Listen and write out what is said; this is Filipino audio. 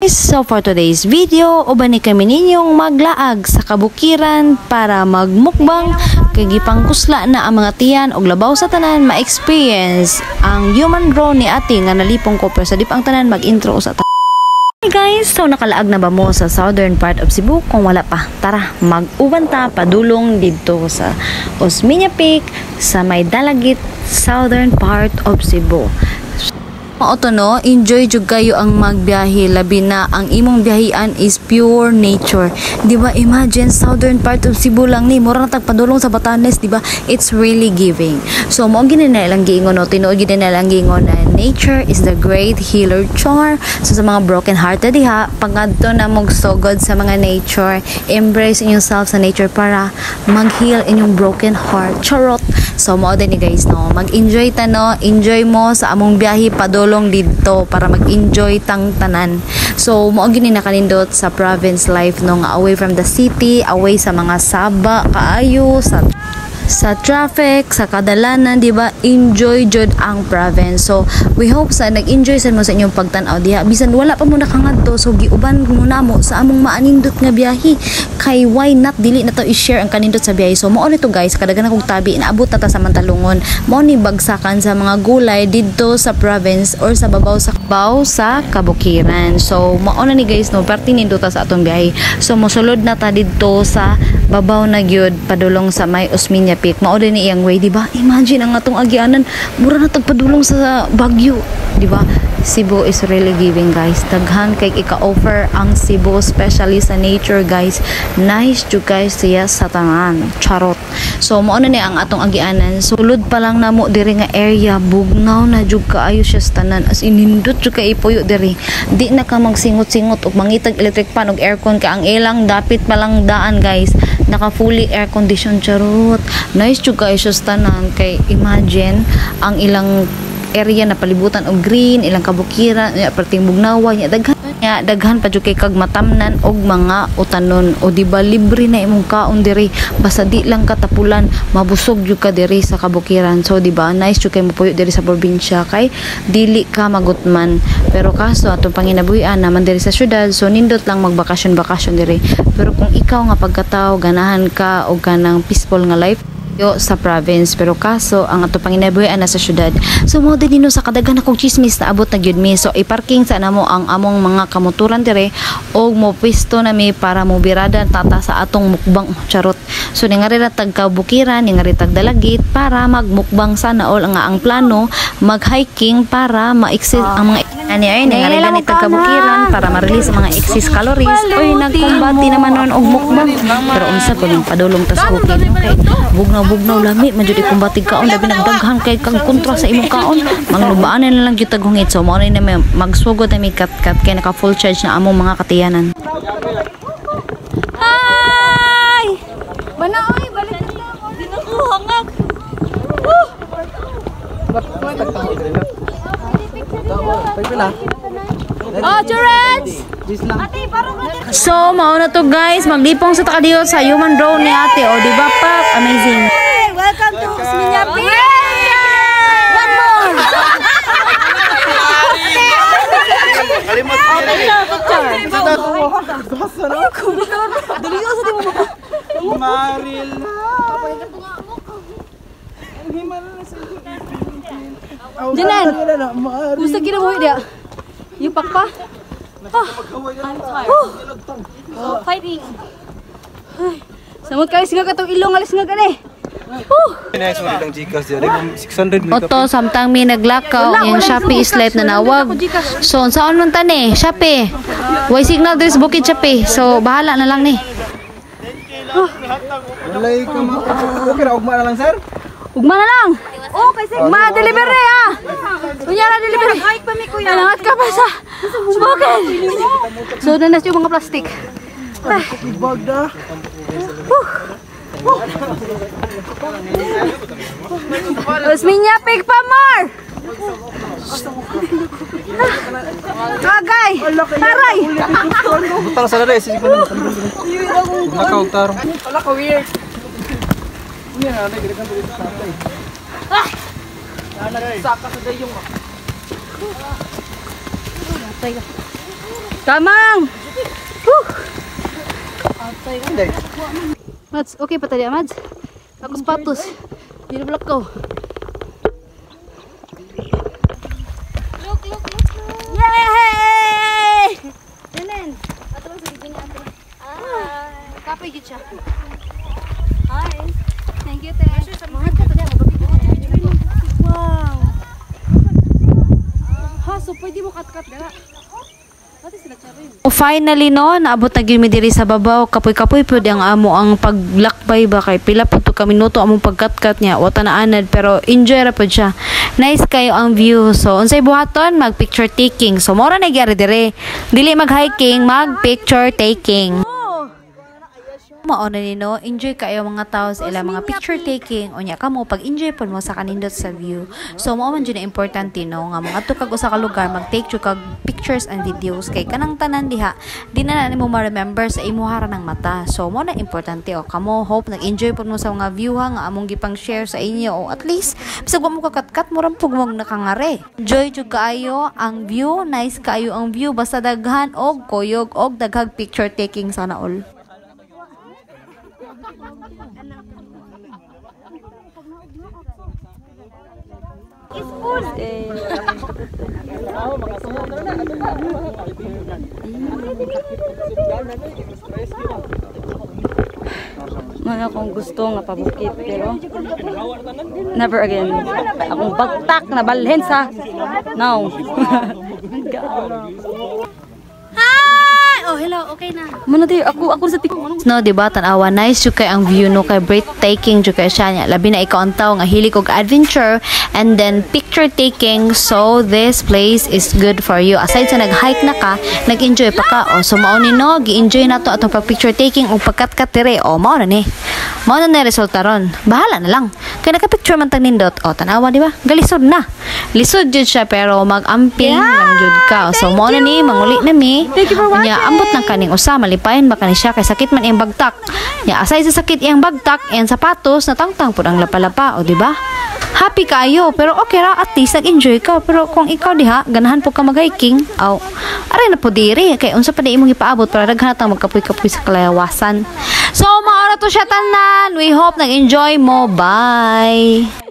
So for today's video, ubani kami ninyong maglaag sa kabukiran para magmukbang kay gipangkusla na ang mga tiyan og labaw sa tanan ma-experience ang human draw ni ate nga nalipong ko pero sa dip ang tanan mag-intro sa Hey guys, so nakalaag na ba mo sa southern part of Cebu? Kung wala pa, tara mag-uban ta padulong dito sa Osmeña Peak sa may Dalagit southern part of Cebu. Mauto no, enjoy jud kayo ang magbiyahe labi na ang imong biyahian is pure nature. Di ba? Imagine southern part of Cebu lang ni mura na tagpadulong sa Batanes, di ba? It's really giving. So mo gid na lang giingon no, tinuod gid na lang giingon na nature is the great healer char. So sa mga broken hearted diha, pangadto na mog sugod sa mga nature, embrace yourself sa nature para mag-heal inyong broken heart. Charot. So mo din ni guys no, mag-enjoy ta no, enjoy mo sa among biyahe padulong dito para mag-enjoy tang tanan. So mo gini nakalindot sa province life no, nga away from the city, away sa mga saba kaayo sa traffic, sa kadalanan, di ba? Enjoy jud ang province. So, we hope sa nag-enjoy sa mo sa inyong pagtan-aw diha. Bisan wala pa mo nakangadto, so giuban mo na mo sa among maanindot nga biyahe. Kay why not dili na to i-share ang kanindot sa biyahe. So, mo nito guys, kadaghan akong tabi naabot ta sa Mantalungon. Mo ni bagsakan sa mga gulay didto sa province or sa babaw sa kabukiran. So, mo na ni guys no, pertinendo ta sa atong biyahe. So, mosulod na ta didto sa babaw na gyud padulong sa may Osmeña Peak. Mao din ni iyang way, di ba? Imagine ang atong agyanan, mura na tagpadulong sa Baguio, di ba? Cebu is really giving guys. Daghan kay ika-offer ang Cebu, especially sa nature guys. Nice jud guys siya sa tanan. Charot. So mao na ni ang atong agyanan. Sulod pa lang namo diri nga area, bugnaw na jud kaayo siya sa tanan. As inindot jud kay ipuyo diri. Di na ka magsingot-singot og mangitag electric fan og aircon ka ang ilang dapit pa lang daan guys. Naka fully air condition. Charot. Nice jud kaayo siya sa tanan kay imagine ang ilang area na palibutan og green, ilang kabukiran, perting bugnawa nya daghan pa jud kay kag matamnan og mga utanon o di ba libre na imong kaon diri basta di lang katapulan mabusog jud ka diri sa kabukiran. So di ba nice jud kay mopuyo diri sa probinsya kay dili ka magutman. Pero kaso atong panginabuhian naman diri sa syudad, so nindot lang magbakasyon diri. Pero kung ikaw nga pagkatao ganahan ka og kanang peaceful nga life sa province, pero kaso ang ato panginabuhian na sa syudad. So mo din sa kadaghan akong chismis na abot na gyud mi. So i-parking sa namo ang among mga kamotoran dire og mo pwesto na mi para mo birada tata sa atong mukbang. Charot. So ningari ra tag kabukiran, ningari tag Dalagit para magmukbang sana all nga ang plano mag-hiking para ma-excess ang mga ningari ni tag kabukiran para ma-release ang mga excess calories. Oy nagkumbati naman non og mukbang. Pero unsa ko ning padulong ta sa bukid. Okay. Bugnaw lami man jud ikumbatig kaon labi nagdaghan kay kag kontra sa imong kaon manglubaanan na lang gyud tag hungit. So mao na may magsugod na mi kat kay naka full charge na among mga katiyanan. Ay bana oy balik na ako di na ko hangag. Oh, Turens! So, mao na to guys, maglipong sa takadiyot sa human drone ni ate. O, di ba pa? Amazing. Welcome to Osmeña Peak! One more! Kalimot ko yun. Maril na! Janan! Gusto kinabuhi dia? Yupak pa? Fighting! Samot kayo singa ka itong ilong alis nga ka ni! Oto, samtang may naglakaw, yung Shopee is light na nawag. So, saan man tani? Shopee. Way signal this bukid Shopee. So, bahala na lang ni. Walay ka okay ra ugma na lang sir? Ugma na lang! Oh, kasi ugma delivery ah! Kunya na delivery! Hike pa mi kuya! Nangat ka pa sa smokin! So, nanas yung mga plastic. Bag na! Osmeña Peak pa more! Agay! Taray! Butang sa dali, sige pa naman. Nakaw-tar. Wala ka weird. Ini na, nagrekan dito sa atay. Saka sa dayong. Natay ka. Kamang! Mads, okay pa tadi, Mads? Ako sapatos. Di na ko. Look. Yay! Nenen, ato lang sa video niya ato. Kapay gid siya. Hi. Thank you, te. Mahal ka tadi, magpapito. Wow. Ha, so pwede mo kat-kat dala. O finally no, naabot na gyud mi diri sa babaw. Kapoy-kapoy pud ang amo ang paglakbay ba kay pila pud to ka minuto among pagkat-kat niya. Wa ta naanad pero enjoy ra pud siya. Nice kayo ang view. So unsay buhaton, mag picture taking. So mora na gyari dire. Dili mag hiking, mag picture taking. Mao na nino, enjoy kayo mga tao sa ilang mga picture taking. Unya kamo pag enjoy pud mo sa kanindot sa view. So mao man jud na importante no nga mga kag usa ka lugar mag-take jud kag pictures and videos kay kanang tanan diha di na nimo ma-remember sa imuhara ng mata. So mao na importante o kamo hope nag-enjoy pud mo sa mga view ha nga among gipang share sa inyo o at least bisag wa mo kakat-kat mo rampog mo nakangare. Enjoy jud kaayo ang view, nice kaayo ang view basta daghan og kuyog og daghag picture taking sana all. Man akong gusto nga pabukit pero never again. Akong bagtak na balhin sa now. Oh, hello. Okay na. Mano di ako sa tikong. No, diba tanawa nice jud kay ang view no kay breathtaking jud kay siya niya. Labi na ikaw ang tawo nga hilig og adventure and then picture taking. So this place is good for you. Aside sa nag-hike na ka, nag-enjoy pa ka. O so mao ni no, gi-enjoy na to atong pag picture taking og pagkat-kat dire. O mao na ni. Mao na resulta ron. Bahala na lang. Kay naka-picture man tag nindot. O tanawa di ba? Galisod na. Lisod jud siya pero mag-amping lang jud ka. So mao na ni manguli na mi. Thank you for watching. Ambot ng kaning usa malipayon ba kani siya kay sakit man iyang bagtak. Ya aside sa sakit iyang bagtak, iyang sapatos natangtang pud ang lapalapa o di ba? Happy kayo pero okay ra at least nag-enjoy ka pero kung ikaw diha ganahan pud ka mag-hiking, aw aray na pud diri kay unsa pa di imong ipaabot para daghan ta magkapoy-kapoy sa kalawasan. So mao ra to siya tanan. We hope nag-enjoy mo. Bye.